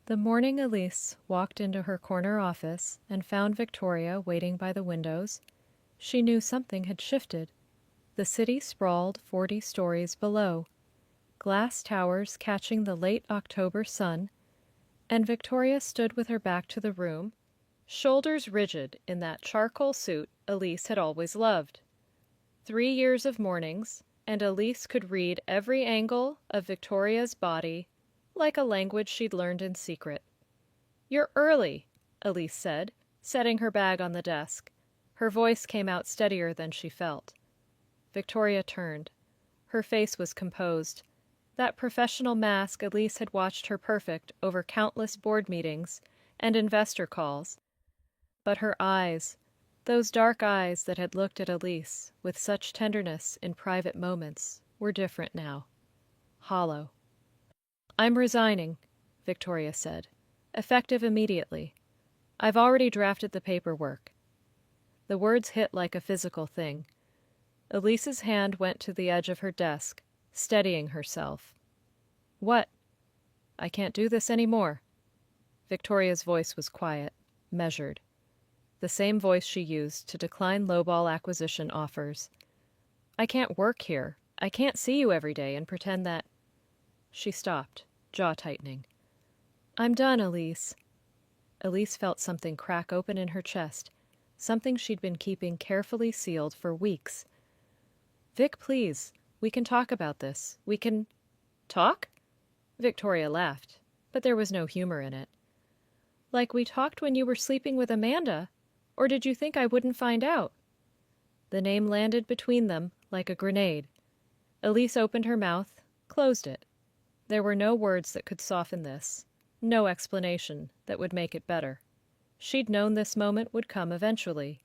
The morning Elise walked into her corner office and found Victoria waiting by the windows, she knew something had shifted. The city sprawled 40 stories below, glass towers catching the late October sun, and Victoria stood with her back to the room, shoulders rigid in that charcoal suit Elise had always loved. 3 years of mornings, and Elise could read every angle of Victoria's body like a language she'd learned in secret. "You're early," Elise said, setting her bag on the desk. Her voice came out steadier than she felt. Victoria turned. Her face was composed. That professional mask Elise had watched her perfect over countless board meetings and investor calls. But her eyes, those dark eyes that had looked at Elise with such tenderness in private moments, were different now. Hollow. "I'm resigning," Victoria said, "effective immediately. I've already drafted the paperwork." The words hit like a physical thing. Elise's hand went to the edge of her desk, steadying herself. "What?" "I can't do this anymore." Victoria's voice was quiet, measured. The same voice she used to decline lowball acquisition offers. "I can't work here. I can't see you every day and pretend that—" She stopped, jaw tightening. "I'm done, Elise." Elise felt something crack open in her chest, something she'd been keeping carefully sealed for weeks. "Vic, please, we can talk about this. We can—" "Talk?" Victoria laughed, but there was no humor in it. "Like we talked when you were sleeping with Amanda? Or did you think I wouldn't find out?" The name landed between them like a grenade. Elise opened her mouth, closed it. There were no words that could soften this, no explanation that would make it better. She'd known this moment would come eventually.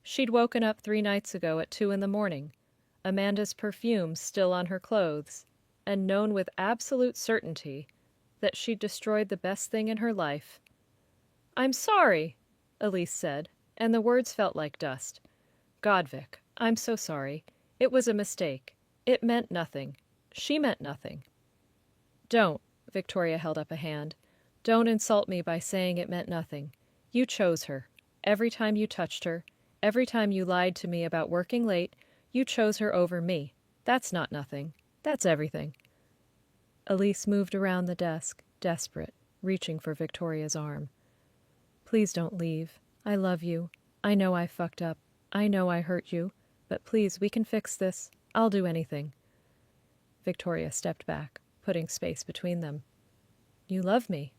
She'd woken up 3 nights ago at 2 in the morning, Amanda's perfume still on her clothes, and known with absolute certainty that she'd destroyed the best thing in her life. "I'm sorry," Elise said, and the words felt like dust. "God, Vic, I'm so sorry. It was a mistake. It meant nothing. She meant nothing." "Don't," Victoria held up a hand. "Don't insult me by saying it meant nothing. You chose her. Every time you touched her, every time you lied to me about working late, you chose her over me. That's not nothing. That's everything." Elise moved around the desk, desperate, reaching for Victoria's arm. "Please don't leave. I love you. I know I fucked up. I know I hurt you. But please, we can fix this. I'll do anything." Victoria stepped back, putting space between them. "You love me."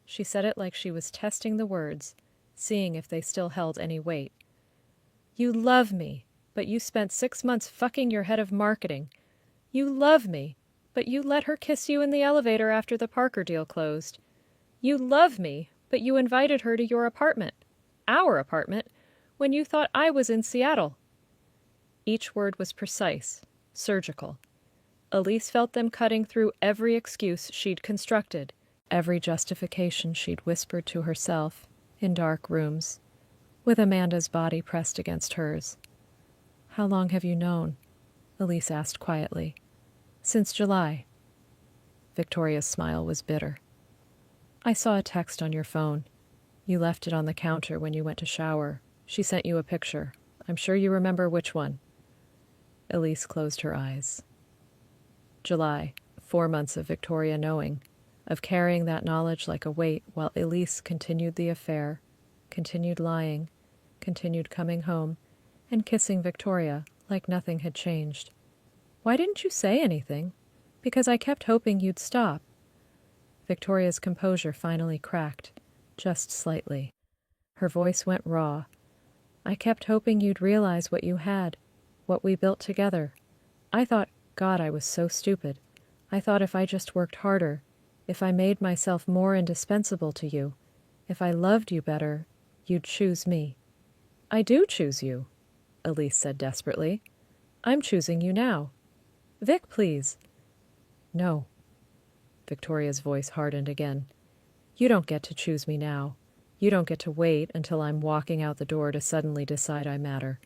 She said it like she was testing the words, seeing if they still held any weight. "You love me, but you spent 6 months fucking your head of marketing. You love me, but you let her kiss you in the elevator after the Parker deal closed. You love me, but you invited her to your apartment, our apartment, when you thought I was in Seattle." Each word was precise, surgical. Elise felt them cutting through every excuse she'd constructed, every justification she'd whispered to herself in dark rooms, with Amanda's body pressed against hers. "How long have you known?" Elise asked quietly. "Since July." Victoria's smile was bitter. "I saw a text on your phone. You left it on the counter when you went to shower. She sent you a picture. I'm sure you remember which one." Elise closed her eyes. July, 4 months of Victoria knowing, of carrying that knowledge like a weight while Elise continued the affair, continued lying, continued coming home, and kissing Victoria like nothing had changed. "Why didn't you say anything?" "Because I kept hoping you'd stop." Victoria's composure finally cracked, just slightly. Her voice went raw. "I kept hoping you'd realize what you had, what we built together. I thought, God, I was so stupid. I thought if I just worked harder, if I made myself more indispensable to you, if I loved you better, you'd choose me." "I do choose you," Elise said desperately. "I'm choosing you now. Vic, please." "No." Victoria's voice hardened again. "You don't get to choose me now. You don't get to wait until I'm walking out the door to suddenly decide I matter.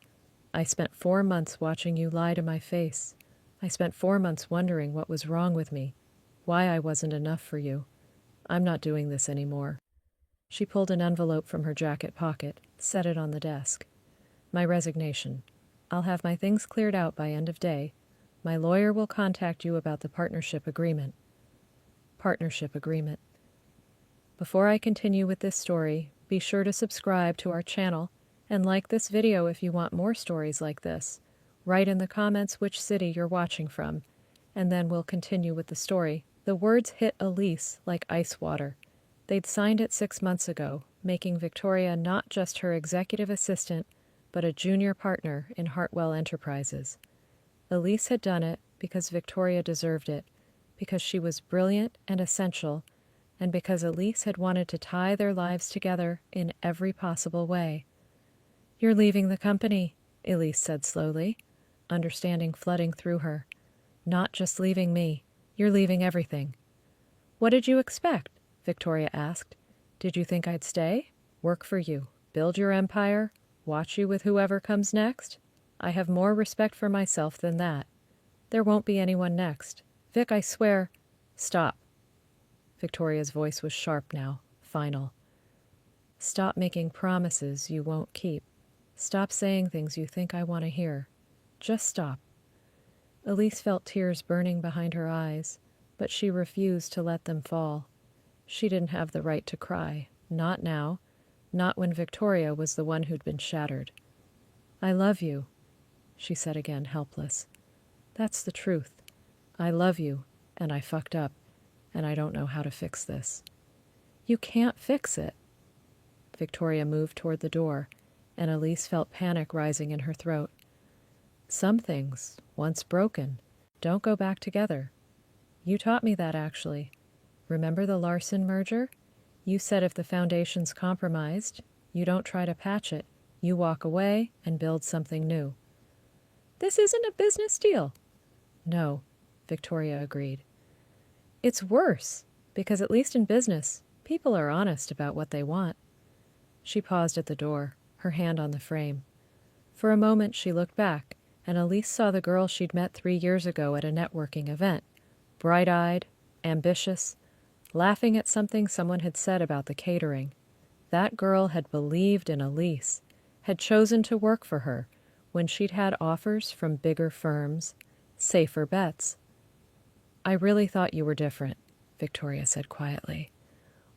I spent 4 months watching you lie to my face. I spent 4 months wondering what was wrong with me, why I wasn't enough for you. I'm not doing this anymore." She pulled an envelope from her jacket pocket, set it on the desk. "My resignation. I'll have my things cleared out by end of day. My lawyer will contact you about the partnership agreement." Partnership agreement. Before I continue with this story, be sure to subscribe to our channel and like this video if you want more stories like this. Write in the comments which city you're watching from, and then we'll continue with the story. The words hit Elise like ice water. They'd signed it 6 months ago, making Victoria not just her executive assistant, but a junior partner in Hartwell Enterprises. Elise had done it because Victoria deserved it, because she was brilliant and essential, and because Elise had wanted to tie their lives together in every possible way. "You're leaving the company," Elise said slowly, understanding flooding through her. "Not just leaving me. You're leaving everything." "What did you expect?" Victoria asked. "Did you think I'd stay? Work for you? Build your empire? Watch you with whoever comes next? I have more respect for myself than that. There won't be anyone next. Vic, I swear—" "Stop." Victoria's voice was sharp now, final. "Stop making promises you won't keep. Stop saying things you think I want to hear. Just stop." Elise felt tears burning behind her eyes, but she refused to let them fall. She didn't have the right to cry, not now, not when Victoria was the one who'd been shattered. "I love you," she said again, helpless. "That's the truth. I love you, and I fucked up, and I don't know how to fix this." "You can't fix it." Victoria moved toward the door, and Elise felt panic rising in her throat. "Some things, once broken, don't go back together. You taught me that, actually. Remember the Larson merger? You said if the foundation's compromised, you don't try to patch it. You walk away and build something new." "This isn't a business deal." "No," Victoria agreed. "It's worse, because at least in business, people are honest about what they want." She paused at the door, her hand on the frame. For a moment she looked back, and Elise saw the girl she'd met 3 years ago at a networking event, bright-eyed, ambitious, laughing at something someone had said about the catering. That girl had believed in Elise, had chosen to work for her when she'd had offers from bigger firms, safer bets. "I really thought you were different," Victoria said quietly.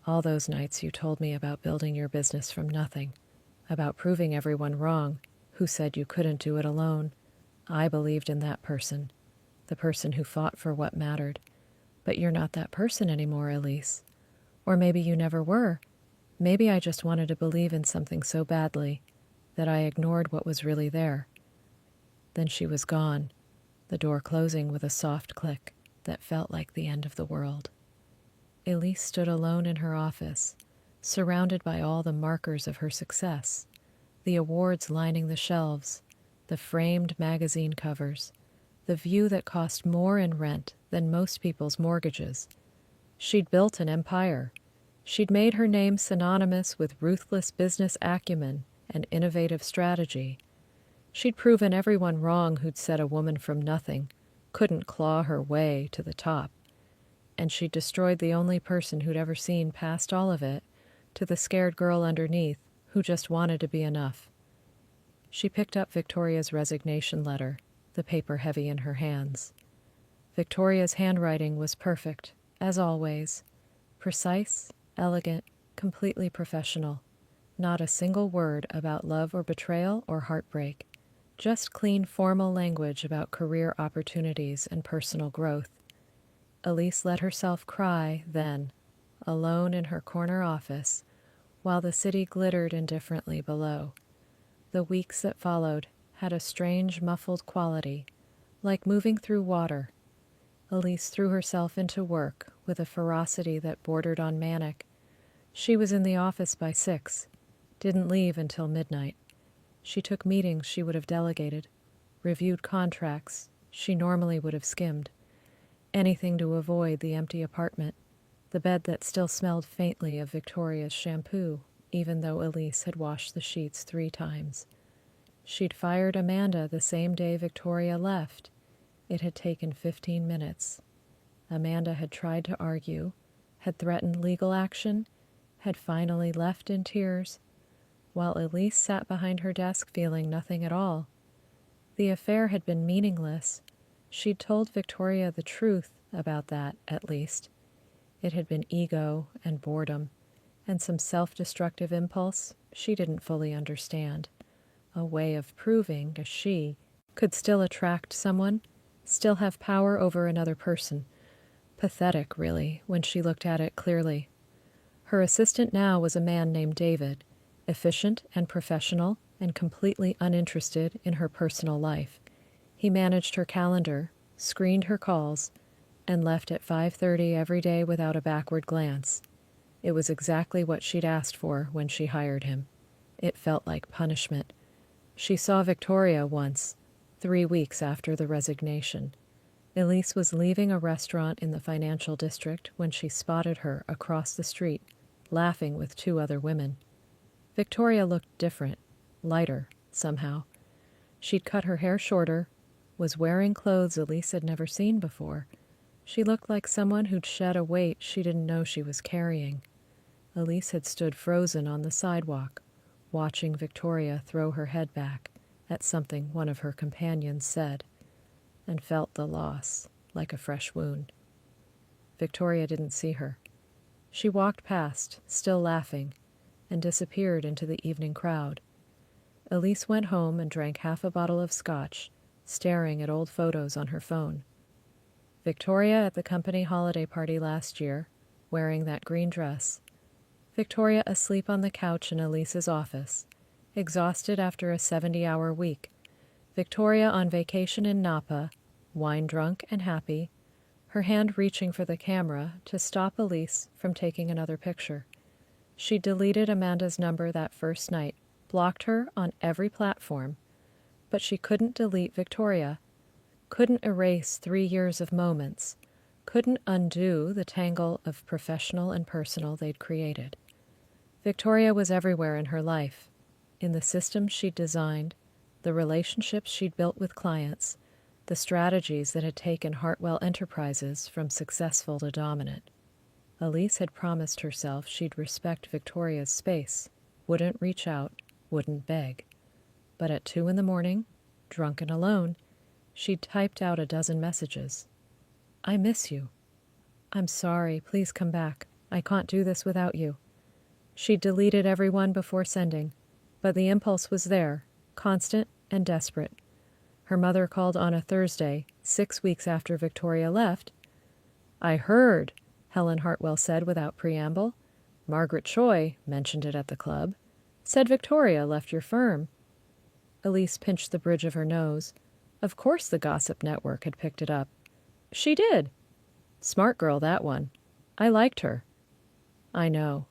"All those nights you told me about building your business from nothing, about proving everyone wrong who said you couldn't do it alone. I believed in that person, the person who fought for what mattered. But you're not that person anymore, Elise. Or maybe you never were. Maybe I just wanted to believe in something so badly that I ignored what was really there." Then she was gone, the door closing with a soft click that felt like the end of the world. Elise stood alone in her office, surrounded by all the markers of her success, the awards lining the shelves, the framed magazine covers, the view that cost more in rent than most people's mortgages. She'd built an empire. She'd made her name synonymous with ruthless business acumen and innovative strategy. She'd proven everyone wrong who'd said a woman from nothing couldn't claw her way to the top. And she'd destroyed the only person who'd ever seen past all of it, to the scared girl underneath who just wanted to be enough. She picked up Victoria's resignation letter, the paper heavy in her hands. Victoria's handwriting was perfect, as always. Precise, elegant, completely professional. Not a single word about love or betrayal or heartbreak. Just clean formal language about career opportunities and personal growth. Elise let herself cry then, alone in her corner office, while the city glittered indifferently below. The weeks that followed had a strange, muffled quality, like moving through water. Elise threw herself into work with a ferocity that bordered on manic. She was in the office by 6, didn't leave until midnight. She took meetings she would have delegated, reviewed contracts she normally would have skimmed. Anything to avoid the empty apartment, the bed that still smelled faintly of Victoria's shampoo, even though Elise had washed the sheets 3 times. She'd fired Amanda the same day Victoria left. It had taken 15 minutes. Amanda had tried to argue, had threatened legal action, had finally left in tears, while Elise sat behind her desk feeling nothing at all. The affair had been meaningless. She'd told Victoria the truth about that, at least. It had been ego and boredom, and some self-destructive impulse she didn't fully understand. A way of proving she could still attract someone, still have power over another person. Pathetic, really, when she looked at it clearly. Her assistant now was a man named David, efficient and professional and completely uninterested in her personal life. He managed her calendar, screened her calls, and left at 5:30 every day without a backward glance. It was exactly what she'd asked for when she hired him. It felt like punishment. She saw Victoria once, 3 weeks after the resignation. Elise was leaving a restaurant in the financial district when she spotted her across the street, laughing with 2 other women. Victoria looked different, lighter, somehow. She'd cut her hair shorter, was wearing clothes Elise had never seen before. She looked like someone who'd shed a weight she didn't know she was carrying. Elise had stood frozen on the sidewalk, watching Victoria throw her head back at something one of her companions said, and felt the loss like a fresh wound. Victoria didn't see her. She walked past, still laughing, and disappeared into the evening crowd. Elise went home and drank half a bottle of scotch, staring at old photos on her phone. Victoria at the company holiday party last year, wearing that green dress. Victoria asleep on the couch in Elise's office, exhausted after a 70-hour week. Victoria on vacation in Napa, wine-drunk and happy, her hand reaching for the camera to stop Elise from taking another picture. She deleted Amanda's number that first night, blocked her on every platform, but she couldn't delete Victoria, couldn't erase 3 years of moments, couldn't undo the tangle of professional and personal they'd created. Victoria was everywhere in her life, in the systems she'd designed, the relationships she'd built with clients, the strategies that had taken Hartwell Enterprises from successful to dominant. Elise had promised herself she'd respect Victoria's space, wouldn't reach out, wouldn't beg. But at 2 a.m, drunk and alone, she'd typed out a dozen messages. "I miss you. I'm sorry, please come back. I can't do this without you." She deleted everyone before sending, but the impulse was there, constant and desperate. Her mother called on a Thursday, 6 weeks after Victoria left. "I heard," Helen Hartwell said without preamble. "Margaret Choi mentioned it at the club. Said Victoria left your firm." Elise pinched the bridge of her nose. Of course the gossip network had picked it up. "She did. Smart girl, that one. I liked her." "I know."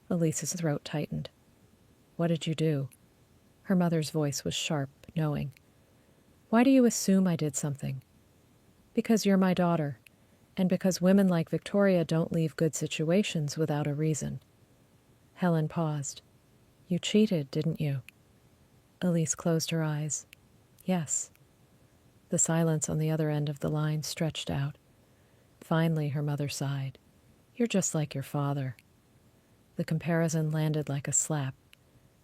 Elise's throat tightened. "What did you do?" Her mother's voice was sharp, knowing. "Why do you assume I did something?" "Because you're my daughter, and because women like Victoria don't leave good situations without a reason." Helen paused. "You cheated, didn't you?" Elise closed her eyes. "Yes." The silence on the other end of the line stretched out. Finally, her mother sighed. "You're just like your father." The comparison landed like a slap.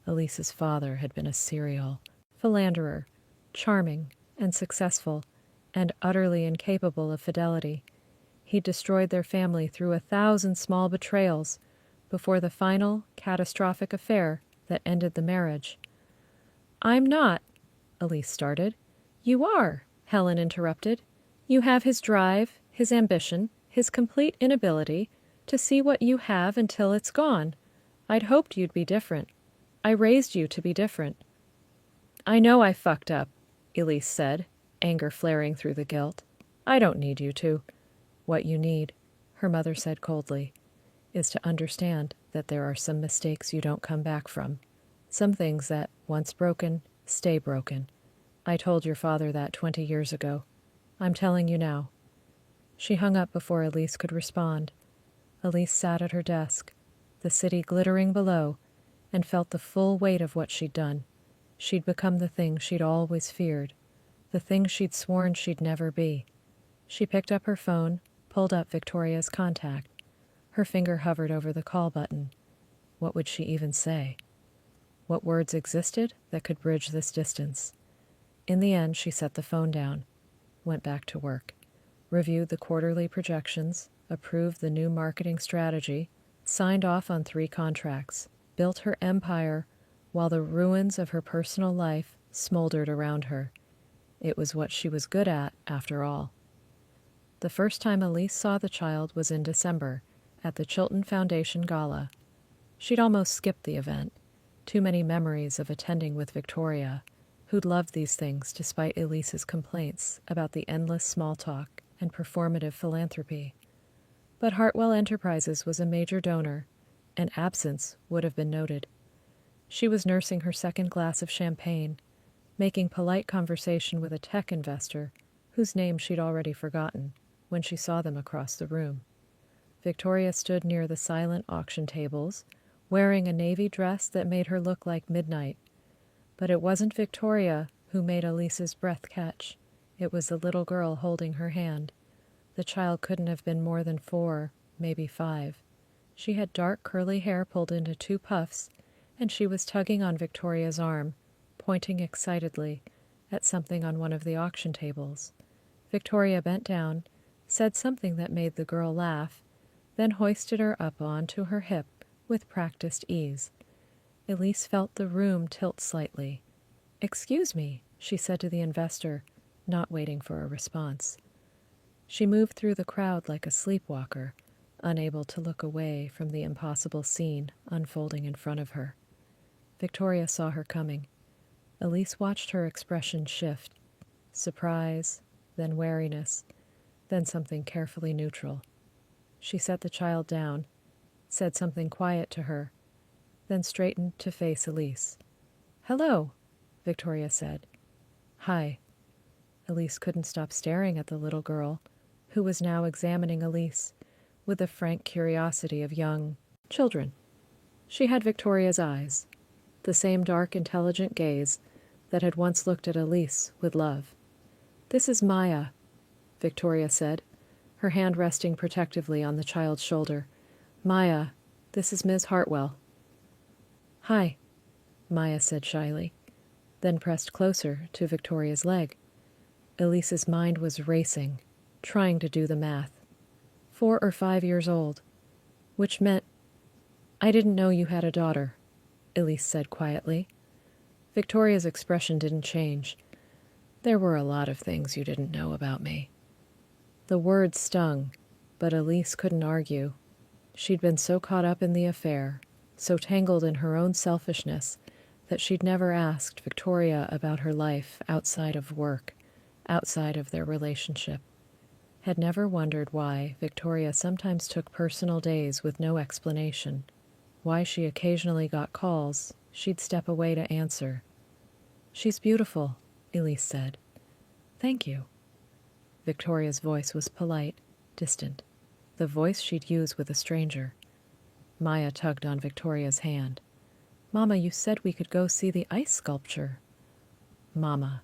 Elise's father had been a serial philanderer, charming and successful, and utterly incapable of fidelity. He destroyed their family through 1,000 small betrayals before the final, catastrophic affair that ended the marriage. "I'm not," Elise started. "You are," Helen interrupted. "You have his drive, his ambition, his complete inability to see what you have until it's gone. I'd hoped you'd be different. I raised you to be different." "I know I fucked up," Elise said, anger flaring through the guilt. "I don't need you to." "What you need," her mother said coldly, "is to understand that there are some mistakes you don't come back from. Some things that, once broken, stay broken. I told your father that 20 years ago. I'm telling you now." She hung up before Elise could respond. Elise sat at her desk, the city glittering below, and felt the full weight of what she'd done. She'd become the thing she'd always feared, the thing she'd sworn she'd never be. She picked up her phone, pulled up Victoria's contact. Her finger hovered over the call button. What would she even say? What words existed that could bridge this distance? In the end, she set the phone down, went back to work, reviewed the quarterly projections, approved the new marketing strategy, signed off on 3 contracts, built her empire while the ruins of her personal life smoldered around her. It was what she was good at, after all. The first time Elise saw the child was in December, at the Chilton Foundation Gala. She'd almost skipped the event. Too many memories of attending with Victoria, who'd loved these things despite Elise's complaints about the endless small talk and performative philanthropy. But Hartwell Enterprises was a major donor, and absence would have been noted. She was nursing her second glass of champagne, making polite conversation with a tech investor whose name she'd already forgotten when she saw them across the room. Victoria stood near the silent auction tables, wearing a navy dress that made her look like midnight. But it wasn't Victoria who made Elise's breath catch. It was the little girl holding her hand. The child couldn't have been more than 4, maybe 5. She had dark curly hair pulled into 2 puffs, and she was tugging on Victoria's arm, pointing excitedly at something on one of the auction tables. Victoria bent down, said something that made the girl laugh, then hoisted her up onto her hip with practiced ease. Elise felt the room tilt slightly. "Excuse me," she said to the investor, not waiting for a response. She moved through the crowd like a sleepwalker, unable to look away from the impossible scene unfolding in front of her. Victoria saw her coming. Elise watched her expression shift. Surprise, then wariness, then something carefully neutral. She set the child down, said something quiet to her, then straightened to face Elise. "Hello," Victoria said. "Hi." Elise couldn't stop staring at the little girl, who was now examining Elise with the frank curiosity of young children. She had Victoria's eyes, the same dark, intelligent gaze that had once looked at Elise with love. "This is Maya," Victoria said, her hand resting protectively on the child's shoulder. "Maya, this is Ms. Hartwell." "Hi," Maya said shyly, then pressed closer to Victoria's leg. Elise's mind was racing, trying to do the math. 4 or 5 years old, which meant, "I didn't know you had a daughter," Elise said quietly. Victoria's expression didn't change. "There were a lot of things you didn't know about me." The words stung, but Elise couldn't argue. She'd been so caught up in the affair, so tangled in her own selfishness, that she'd never asked Victoria about her life outside of work, outside of their relationship. Had never wondered why Victoria sometimes took personal days with no explanation, why she occasionally got calls she'd step away to answer. "She's beautiful," Elise said. "Thank you." Victoria's voice was polite, distant, the voice she'd use with a stranger. Maya tugged on Victoria's hand. "Mama, you said we could go see the ice sculpture." "Mama."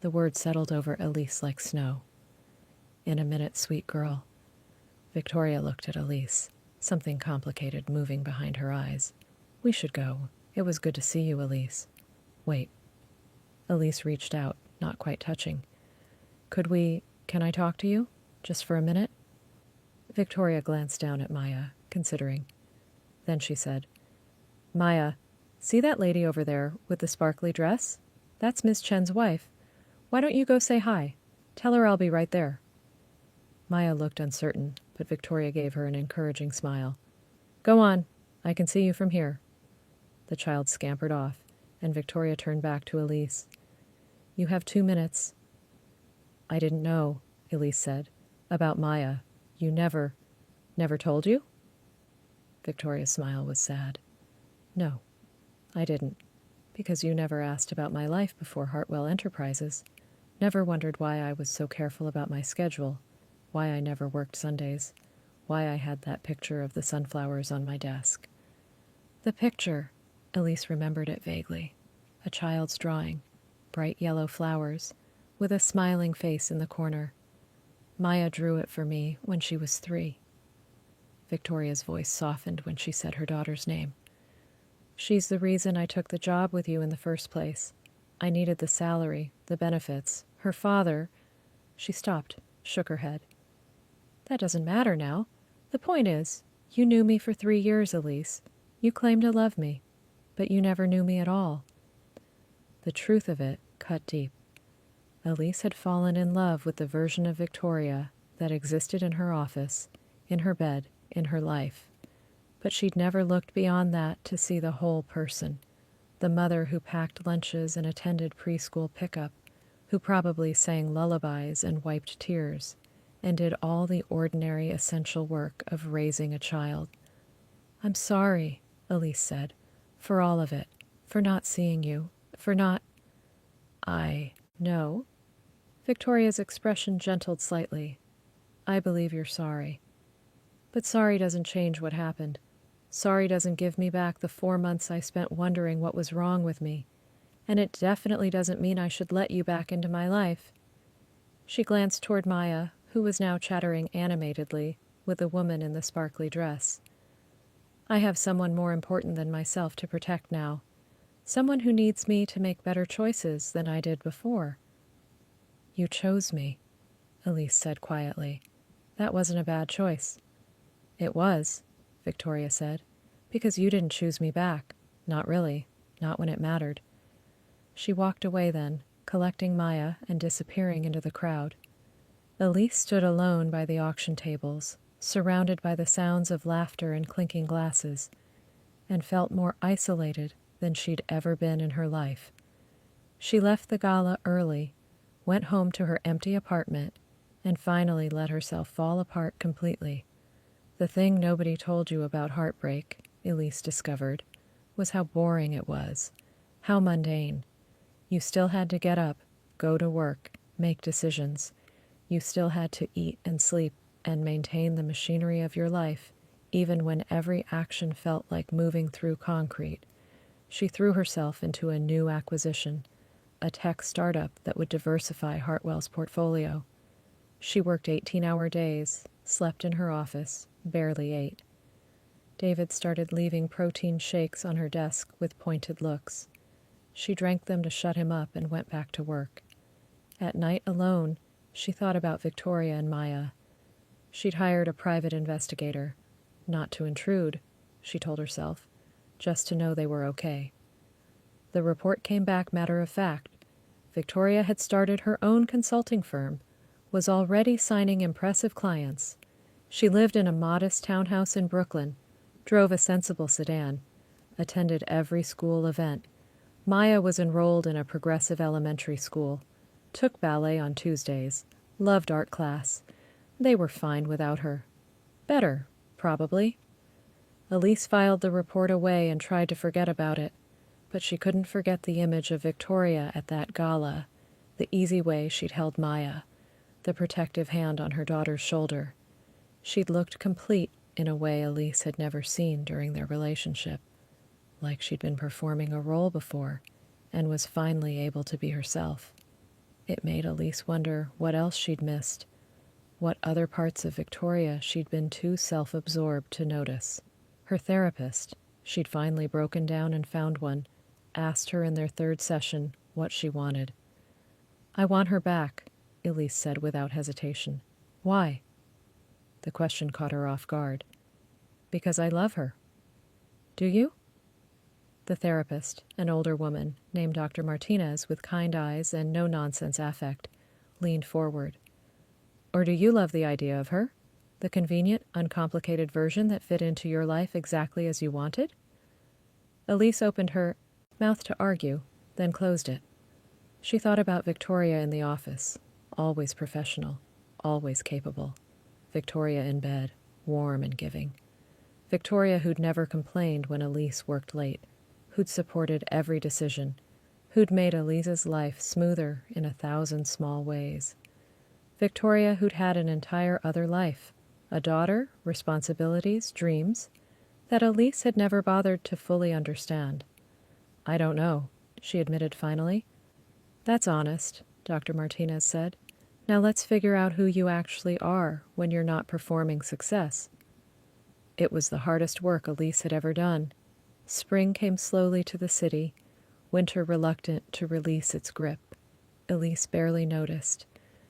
The word settled over Elise like snow. "In a minute, sweet girl." Victoria looked at Elise, something complicated moving behind her eyes. "We should go. It was good to see you, Elise." "Wait." Elise reached out, not quite touching. Can I talk to you? Just for a minute?" Victoria glanced down at Maya, considering. Then she said, "Maya, see that lady over there with the sparkly dress? That's Miss Chen's wife. Why don't you go say hi? Tell her I'll be right there." Maya looked uncertain, but Victoria gave her an encouraging smile. "Go on. I can see you from here." The child scampered off, and Victoria turned back to Elise. "You have 2 minutes." "I didn't know," Elise said, "about Maya. You never told you?" Victoria's smile was sad. "No, I didn't, because you never asked about my life before Hartwell Enterprises. Never wondered why I was so careful about my schedule, why I never worked Sundays, why I had that picture of the sunflowers on my desk." The picture, Elise remembered it vaguely. A child's drawing, bright yellow flowers, with a smiling face in the corner. Maya drew it for me when she was 3. Victoria's voice softened when she said her daughter's name. She's the reason I took the job with you in the first place. I needed the salary, the benefits. Her father... She stopped, shook her head. That doesn't matter now. The point is, you knew me for 3 years, Elise. You claimed to love me, but you never knew me at all. The truth of it cut deep. Elise had fallen in love with the version of Victoria that existed in her office, in her bed, in her life. But she'd never looked beyond that to see the whole person. The mother who packed lunches and attended preschool pickup, who probably sang lullabies and wiped tears, and did all the ordinary essential work of raising a child. I'm sorry, Elise said, for all of it, for not seeing you, for not... I know. Victoria's expression gentled slightly. I believe you're sorry. But sorry doesn't change what happened. Sorry doesn't give me back the 4 months I spent wondering what was wrong with me. And it definitely doesn't mean I should let you back into my life. She glanced toward Maya, who was now chattering animatedly with the woman in the sparkly dress. I have someone more important than myself to protect now. Someone who needs me to make better choices than I did before. You chose me, Elise said quietly. That wasn't a bad choice. It was, Victoria said, because you didn't choose me back. Not really. Not when it mattered. She walked away then, collecting Maya and disappearing into the crowd. Elise stood alone by the auction tables, surrounded by the sounds of laughter and clinking glasses, and felt more isolated than she'd ever been in her life. She left the gala early, went home to her empty apartment, and finally let herself fall apart completely. The thing nobody told you about heartbreak, Elise discovered, was how boring it was, how mundane. You still had to get up, go to work, make decisions. You still had to eat and sleep and maintain the machinery of your life, even when every action felt like moving through concrete. She threw herself into a new acquisition, a tech startup that would diversify Hartwell's portfolio. She worked 18-hour days, slept in her office, barely ate. David started leaving protein shakes on her desk with pointed looks. She drank them to shut him up and went back to work. At night alone, she thought about Victoria and Maya. She'd hired a private investigator, not to intrude, she told herself, just to know they were okay. The report came back matter of fact. Victoria had started her own consulting firm, was already signing impressive clients. She lived in a modest townhouse in Brooklyn, drove a sensible sedan, attended every school event. Maya was enrolled in a progressive elementary school, took ballet on Tuesdays, loved art class. They were fine without her. Better, probably. Elise filed the report away and tried to forget about it, but she couldn't forget the image of Victoria at that gala, the easy way she'd held Maya, the protective hand on her daughter's shoulder. She'd looked complete in a way Elise had never seen during their relationship, like she'd been performing a role before and was finally able to be herself. It made Elise wonder what else she'd missed, what other parts of Victoria she'd been too self-absorbed to notice. Her therapist, she'd finally broken down and found one, asked her in their third session what she wanted. I want her back, Elise said without hesitation. Why? The question caught her off guard. Because I love her. Do you? The therapist, an older woman named Dr. Martinez with kind eyes and no-nonsense affect, leaned forward. Or do you love the idea of her? The convenient, uncomplicated version that fit into your life exactly as you wanted? Elise opened her mouth to argue, then closed it. She thought about Victoria in the office, always professional, always capable. Victoria in bed, warm and giving. Victoria who'd never complained when Elise worked late, who'd supported every decision, who'd made Elise's life smoother in 1,000 small ways. Victoria who'd had an entire other life, a daughter, responsibilities, dreams, that Elise had never bothered to fully understand. I don't know, she admitted finally. That's honest, Dr. Martinez said. Now let's figure out who you actually are when you're not performing success. It was the hardest work Elise had ever done. Spring came slowly to the city, winter reluctant to release its grip. Elise barely noticed.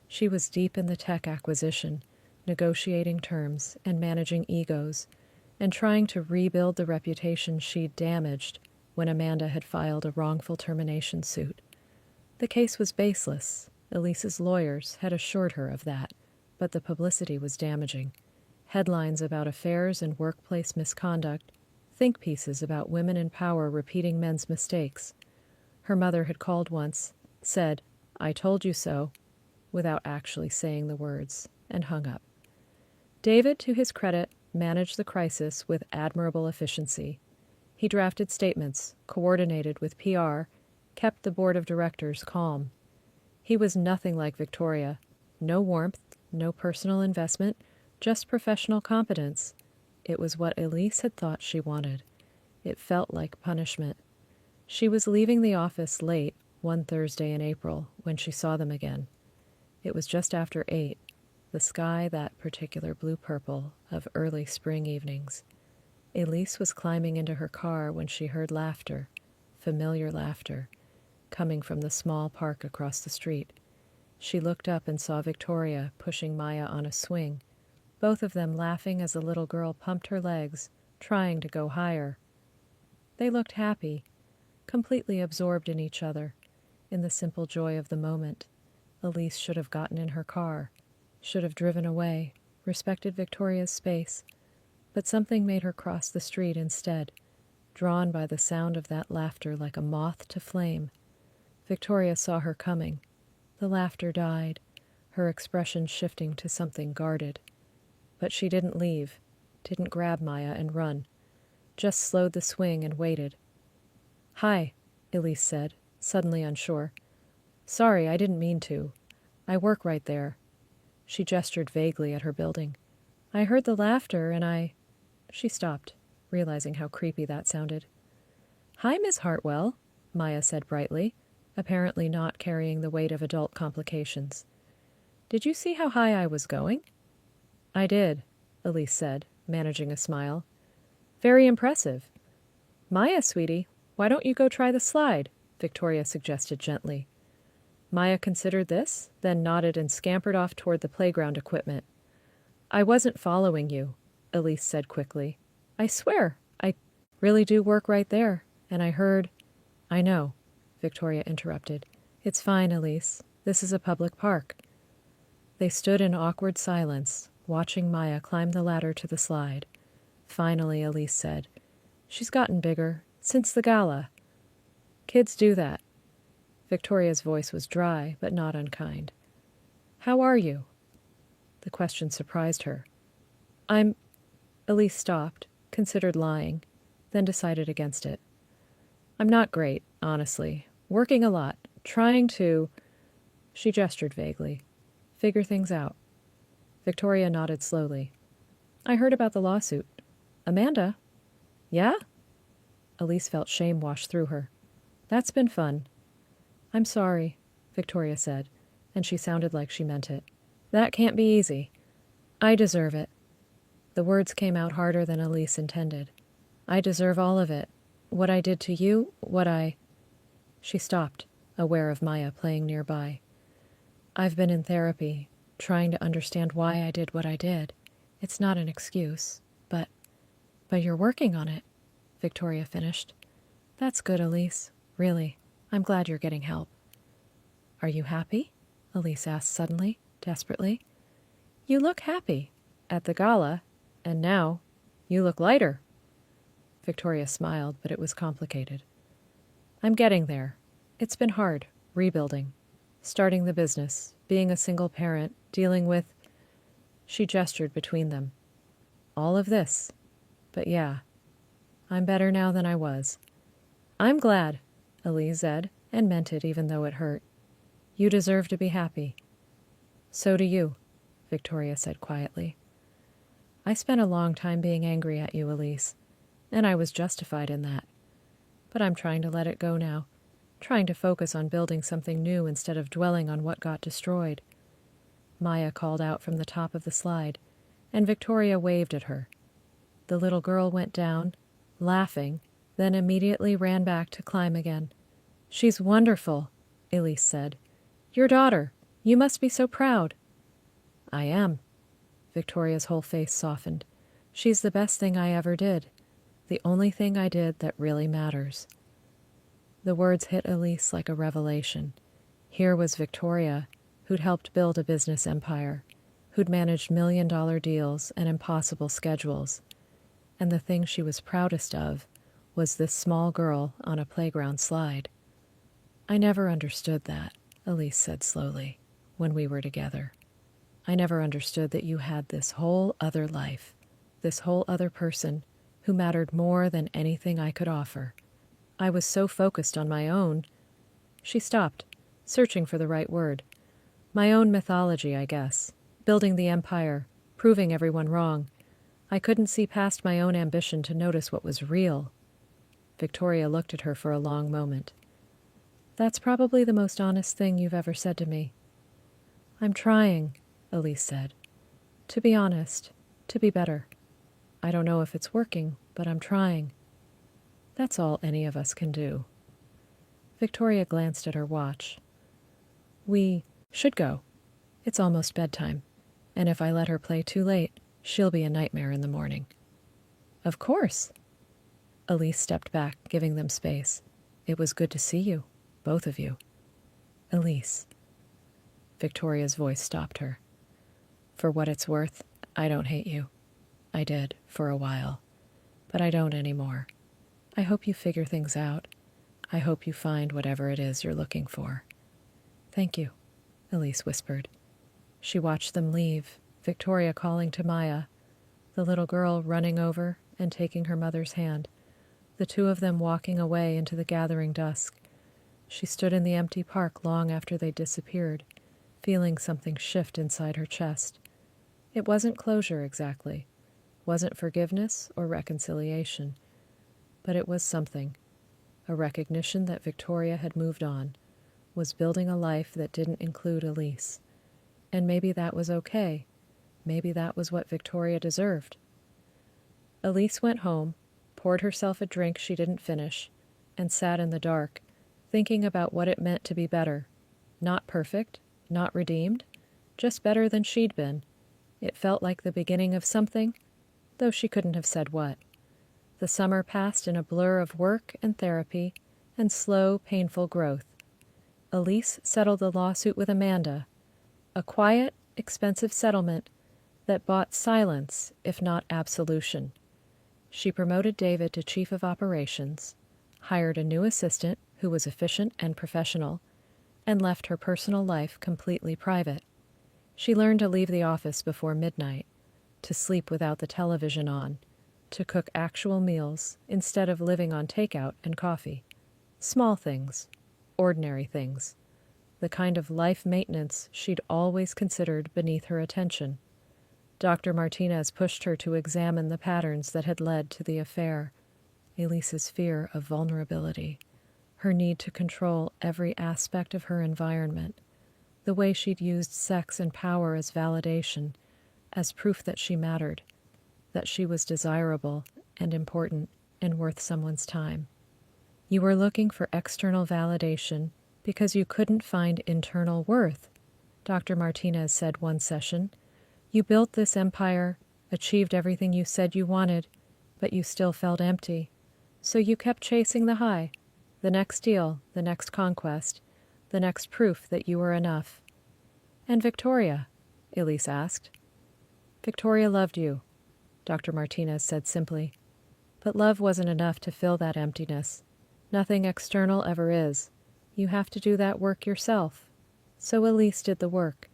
She was deep in the tech acquisition, negotiating terms and managing egos, and trying to rebuild the reputation she'd damaged when Amanda had filed a wrongful termination suit. The case was baseless. Elise's lawyers had assured her of that, but the publicity was damaging. Headlines about affairs and workplace misconduct, think pieces about women in power repeating men's mistakes. Her mother had called once, said, "I told you so," without actually saying the words, and hung up. David, to his credit, managed the crisis with admirable efficiency. He drafted statements, coordinated with PR, kept the board of directors calm. He was nothing like Victoria. No warmth, no personal investment, just professional competence. It was what Elise had thought she wanted. It felt like punishment. She was leaving the office late one Thursday in April when she saw them again. It was just after 8, the sky that particular blue-purple of early spring evenings. Elise was climbing into her car when she heard laughter, familiar laughter, coming from the small park across the street. She looked up and saw Victoria pushing Maya on a swing, both of them laughing as the little girl pumped her legs, trying to go higher. They looked happy, completely absorbed in each other, in the simple joy of the moment. Elise should have gotten in her car, should have driven away, respected Victoria's space, but something made her cross the street instead, drawn by the sound of that laughter like a moth to flame. Victoria saw her coming. The laughter died, her expression shifting to something guarded. But she didn't leave, didn't grab Maya and run, just slowed the swing and waited. "Hi," Elise said, suddenly unsure. "Sorry, I didn't mean to. I work right there." She gestured vaguely at her building. "I heard the laughter and She stopped, realizing how creepy that sounded. "Hi, Miss Hartwell," Maya said brightly, apparently not carrying the weight of adult complications. "Did you see how high I was going?" "I did," Elise said, managing a smile. "Very impressive." "Maya, sweetie, why don't you go try the slide?" Victoria suggested gently. Maya considered this, then nodded and scampered off toward the playground equipment. "I wasn't following you," Elise said quickly. "I swear, I really do work right there, and I heard—" "I know," Victoria interrupted. "It's fine, Elise. This is a public park." They stood in awkward silence, watching Maya climb the ladder to the slide. Finally, Elise said, "She's gotten bigger, since the gala." "Kids do that." Victoria's voice was dry, but not unkind. "How are you?" The question surprised her. Elise stopped, considered lying, then decided against it. "I'm not great, honestly. Working a lot, trying to—" She gestured vaguely. "Figure things out." Victoria nodded slowly. "I heard about the lawsuit. Amanda?" "Yeah?" Elise felt shame wash through her. "That's been fun." "I'm sorry," Victoria said, and she sounded like she meant it. "That can't be easy. I deserve it." The words came out harder than Elise intended. "I deserve all of it. What I did to you, She stopped, aware of Maya playing nearby. "I've been in therapy, trying to understand why I did what I did. It's not an excuse, but you're working on it," Victoria finished. "That's good, Elise. Really. I'm glad you're getting help." "Are you happy?" Elise asked suddenly, desperately. "You look happy. At the gala. And now, you look lighter." Victoria smiled, but it was complicated. "I'm getting there. It's been hard, rebuilding. Starting the business, being a single parent, dealing with—" She gestured between them. "All of this. But yeah, I'm better now than I was." "I'm glad," Elise said, and meant it even though it hurt. "You deserve to be happy." "So do you," Victoria said quietly. "I spent a long time being angry at you, Elise, and I was justified in that. But I'm trying to let it go now, trying to focus on building something new instead of dwelling on what got destroyed." Maya called out from the top of the slide, and Victoria waved at her. The little girl went down, laughing, then immediately ran back to climb again. "She's wonderful," Elise said. "Your daughter. You must be so proud." "I am." Victoria's whole face softened. "She's the best thing I ever did. The only thing I did that really matters." The words hit Elise like a revelation. Here was Victoria, who'd helped build a business empire, who'd managed million-dollar deals and impossible schedules. And the thing she was proudest of was this small girl on a playground slide. "I never understood that," Elise said slowly, "when we were together. I never understood that you had this whole other life, this whole other person who mattered more than anything I could offer. I was so focused on my own—" She stopped, searching for the right word. "My own mythology, I guess. Building the empire, proving everyone wrong. I couldn't see past my own ambition to notice what was real." Victoria looked at her for a long moment. "That's probably the most honest thing you've ever said to me." "I'm trying," Elise said. "To be honest, to be better. I don't know if it's working, but I'm trying. That's all any of us can do." Victoria glanced at her watch. "We should go. It's almost bedtime, and if I let her play too late, she'll be a nightmare in the morning." "Of course." Elise stepped back, giving them space. "It was good to see you, both of you." "Elise." Victoria's voice stopped her. "For what it's worth, I don't hate you. I did, for a while. But I don't anymore. I hope you figure things out. I hope you find whatever it is you're looking for." "Thank you," Elise whispered. She watched them leave, Victoria calling to Maya, the little girl running over and taking her mother's hand, the two of them walking away into the gathering dusk. She stood in the empty park long after they disappeared, feeling something shift inside her chest. It wasn't closure exactly, wasn't forgiveness or reconciliation, but it was something, a recognition that Victoria had moved on, was building a life that didn't include Elise. And maybe that was okay. Maybe that was what Victoria deserved. Elise went home, poured herself a drink she didn't finish, and sat in the dark, thinking about what it meant to be better. Not perfect, not redeemed, just better than she'd been. It felt like the beginning of something, though she couldn't have said what. The summer passed in a blur of work and therapy and slow, painful growth. Elise settled the lawsuit with Amanda, a quiet, expensive settlement that bought silence, if not absolution. She promoted David to chief of operations, hired a new assistant who was efficient and professional, and left her personal life completely private. She learned to leave the office before midnight, to sleep without the television on, to cook actual meals instead of living on takeout and coffee. Small things, ordinary things, the kind of life maintenance she'd always considered beneath her attention. Dr. Martinez pushed her to examine the patterns that had led to the affair. Elise's fear of vulnerability, her need to control every aspect of her environment, the way she'd used sex and power as validation, as proof that she mattered, that she was desirable and important and worth someone's time. "You were looking for external validation because you couldn't find internal worth," Dr. Martinez said one session. "You built this empire, achieved everything you said you wanted, but you still felt empty. So you kept chasing the high, the next deal, the next conquest, the next proof that you were enough." "And Victoria?" Elise asked. "Victoria loved you," Dr. Martinez said simply. "But love wasn't enough to fill that emptiness. Nothing external ever is. You have to do that work yourself." So Elise did the work.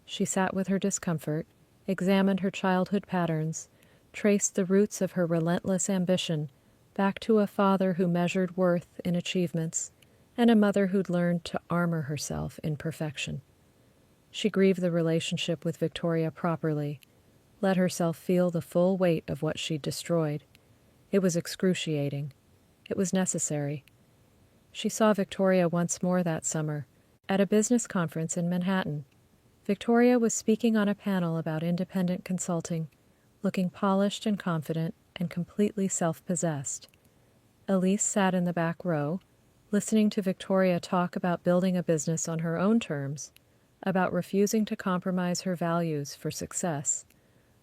She sat with her discomfort, examined her childhood patterns, traced the roots of her relentless ambition back to a father who measured worth in achievements and a mother who'd learned to armor herself in perfection. She grieved the relationship with Victoria properly, let herself feel the full weight of what she'd destroyed. It was excruciating. It was necessary. She saw Victoria once more that summer, at a business conference in Manhattan. Victoria was speaking on a panel about independent consulting, looking polished and confident, and completely self-possessed. Elise sat in the back row, listening to Victoria talk about building a business on her own terms, about refusing to compromise her values for success,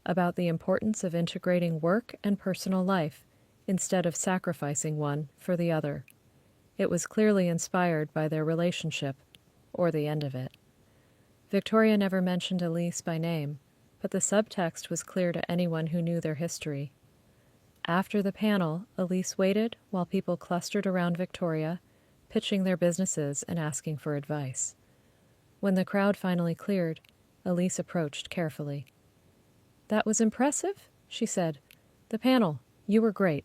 about the importance of integrating work and personal life instead of sacrificing one for the other. It was clearly inspired by their relationship, or the end of it. Victoria never mentioned Elise by name, but the subtext was clear to anyone who knew their history. After the panel, Elise waited while people clustered around Victoria, pitching their businesses and asking for advice. When the crowd finally cleared, Elise approached carefully. "That was impressive," she said. "The panel, you were great."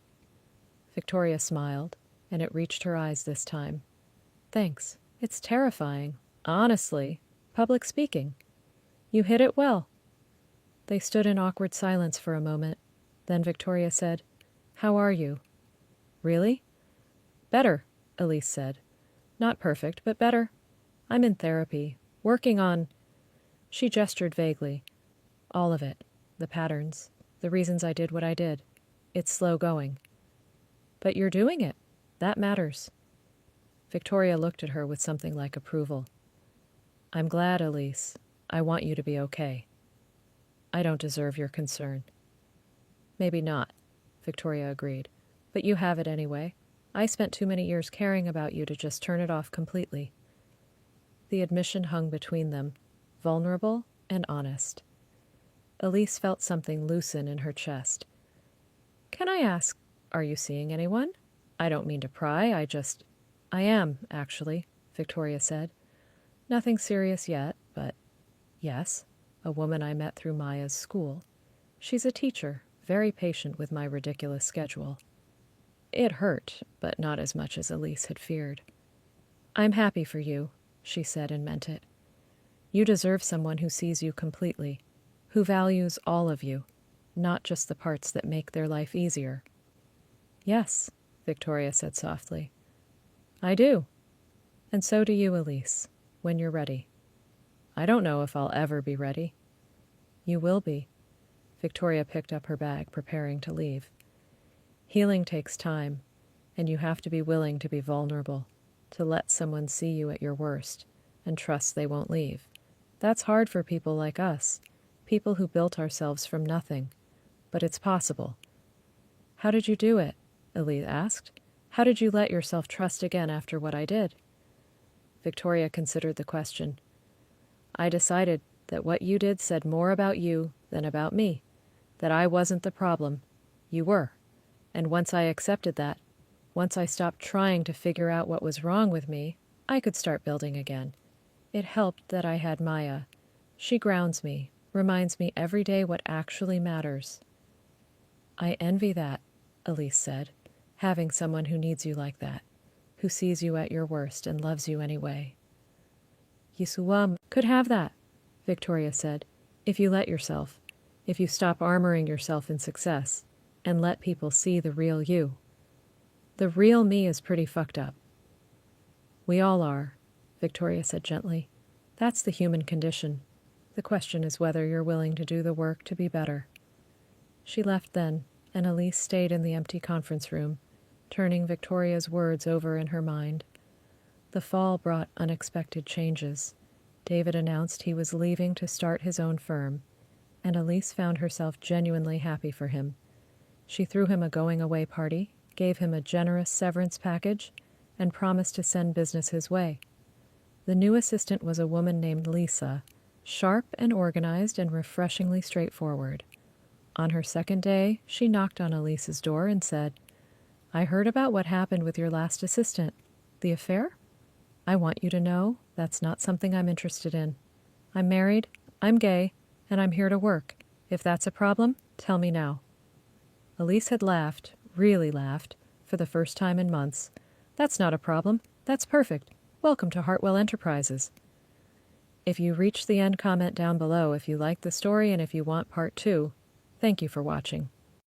Victoria smiled, and it reached her eyes this time. "Thanks. It's terrifying. Honestly. Public speaking. You hit it well." They stood in awkward silence for a moment. Then Victoria said, "How are you?" "Really?" "Better," Elise said. "Not perfect, but better. I'm in therapy, working on—" She gestured vaguely. "All of it. The patterns. The reasons I did what I did. It's slow going." "But you're doing it. That matters." Victoria looked at her with something like approval. "I'm glad, Elise. I want you to be okay. I don't deserve your concern." "Maybe not," Victoria agreed. "But you have it anyway. I spent too many years caring about you to just turn it off completely." The admission hung between them, vulnerable and honest. Elise felt something loosen in her chest. "Can I ask, are you seeing anyone? I don't mean to pry, I am, actually," Victoria said. "Nothing serious yet, but yes, a woman I met through Maya's school. She's a teacher, very patient with my ridiculous schedule." It hurt, but not as much as Elise had feared. "I'm happy for you," she said and meant it. "You deserve someone who sees you completely, who values all of you, not just the parts that make their life easier." "Yes," Victoria said softly. "I do. And so do you, Elise, when you're ready." "I don't know if I'll ever be ready." "You will be." Victoria picked up her bag, preparing to leave. "Healing takes time, and you have to be willing to be vulnerable, to let someone see you at your worst, and trust they won't leave. That's hard for people like us, people who built ourselves from nothing, but it's possible." "How did you do it?" Elise asked. "How did you let yourself trust again after what I did?" Victoria considered the question. "I decided that what you did said more about you than about me, that I wasn't the problem, you were. And once I accepted that, once I stopped trying to figure out what was wrong with me, I could start building again. It helped that I had Maya. She grounds me, reminds me every day what actually matters." "I envy that," Elise said, "having someone who needs you like that, who sees you at your worst and loves you anyway." "Yisuam could have that," Victoria said, "if you let yourself, if you stop armoring yourself in success, and let people see the real you. The real me is pretty fucked up." "We all are," Victoria said gently. "That's the human condition. The question is whether you're willing to do the work to be better." She left then, and Elise stayed in the empty conference room, turning Victoria's words over in her mind. The fall brought unexpected changes. David announced he was leaving to start his own firm, and Elise found herself genuinely happy for him. She threw him a going-away party, gave him a generous severance package, and promised to send business his way. The new assistant was a woman named Lisa, sharp and organized and refreshingly straightforward. On her second day, she knocked on Elise's door and said, "I heard about what happened with your last assistant. The affair? I want you to know that's not something I'm interested in. I'm married, I'm gay, and I'm here to work. If that's a problem, tell me now." Elise had laughed, really laughed, for the first time in months. "That's not a problem. That's perfect. Welcome to Hartwell Enterprises." If you reach the end, comment down below if you like the story and if you want part 2. Thank you for watching.